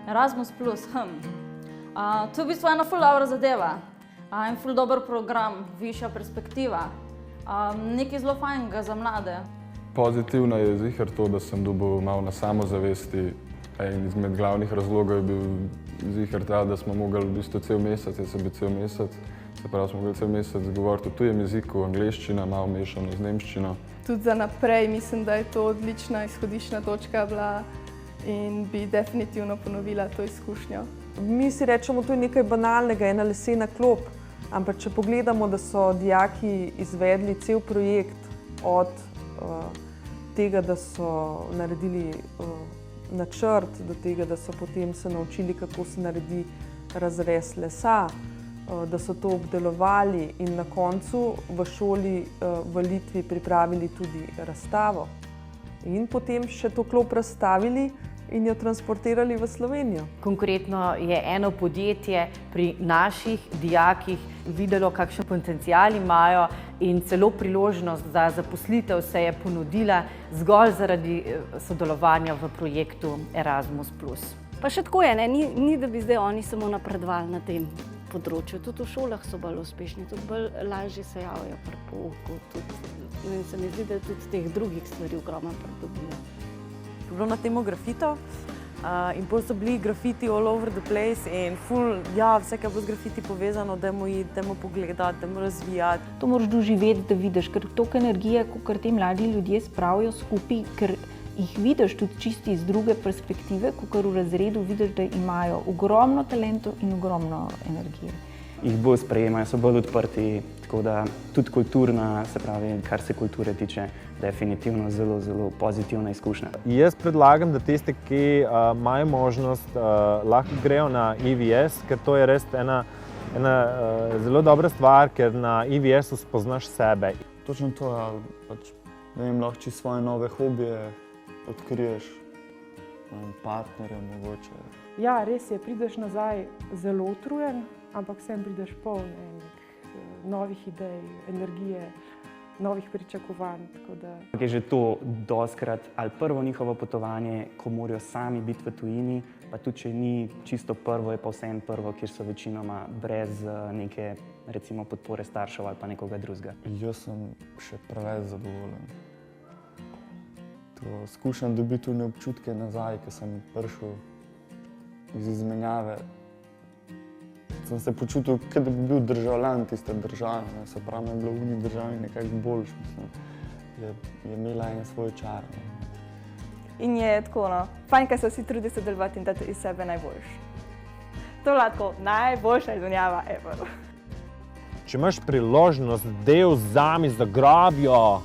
Erasmus+, to je v bistvu ena ful dobra zadeva in ful dober program, višja perspektiva, nekaj zelo fajnega za mlade. Pozitivno je ziher to, da sem dobil malo na samozavesti. En izmed glavnih razlogov je bil ziher ta, da smo mogli v bistvu cel mesec, se pravi, smo mogli cel mesec govoriti v tujem jeziku, angleščina, malo mešano z nemščino. Tudi za naprej mislim, da je to odlična izhodiščna točka bila in bi definitivno ponovila to izkušnjo. Mi si rečemo, to je nekaj banalnega, ena lesena klop, ampak če pogledamo, da so dijaki izvedli cel projekt od tega, da so naredili načrt, do tega, da so potem se naučili, kako se naredi razrez lesa, da so to obdelovali in na koncu v šoli v Litvi pripravili tudi razstavo. In potem še to klop razstavili in jo transportirali v Slovenijo. Konkretno je eno podjetje pri naših dijakih videlo, kakšen potencial imajo in celo priložnost za zaposlitev se je ponudila zgolj zaradi sodelovanja v projektu Erasmus+. Pa še tako je, ni da bi zdaj oni samo napredovali na tem področju. Tudi v šolah so bolj uspešni, tudi bolj lažje se javijo pri pouku. In se mi zdi, da tudi teh drugih stvari ogromno pridobijo. Bilo na temo grafitov in potem so bili grafiti all over the place in vse, kar bo z grafiti povezano, dajmo iti, dajmo pogledati, dajmo razvijati. To moraš doživeti, da vidiš, ker toliko energije, kot te mladi ljudje spravijo skupaj, ker jih vidiš tudi čisti iz druge perspektive, kot v razredu vidiš, da imajo ogromno talentov in ogromno energije. Jih bolj sprejemajo, so bolj odprti, tako da tudi kulturna, se pravi, kar se kulture tiče, definitivno zelo, zelo pozitivna izkušnja. Jaz predlagam, da tiste, ki imajo možnost, lahko grejo na EVS, ker to je res ena zelo dobra stvar, ker na EVS-u spoznaš sebe. Točno to, lahko čisto svoje nove hobije odkriješ, partnerja mogoče. Ja, res je, prideš nazaj zelo utrujen, ampak sem prideš poln novih idej, energije, novih pričakovanj. Je že to dostikrat ali prvo njihovo potovanje, ko morajo sami biti v tujini, pa tudi če ni čisto prvo, je pa vseeno prvo, kjer so večinoma brez neke, recimo, podpore staršev ali pa nekoga drugega. Jaz sem še preveč zadovoljen. Skušam dobiti tudi občutke nazaj, ko sem prišel iz izmenjave. Sem se počutil, kot da bi bil državljan tiste države, se pravi, je bilo v uni državi nekako boljše, je imela en svoj čar. In je tako, fajn, kaj se vsi trudijo sodelovati in dati iz sebe najboljše. To je lahko najboljša izmenjava ever. Če imaš priložnost, del vzami, zagrabi jo.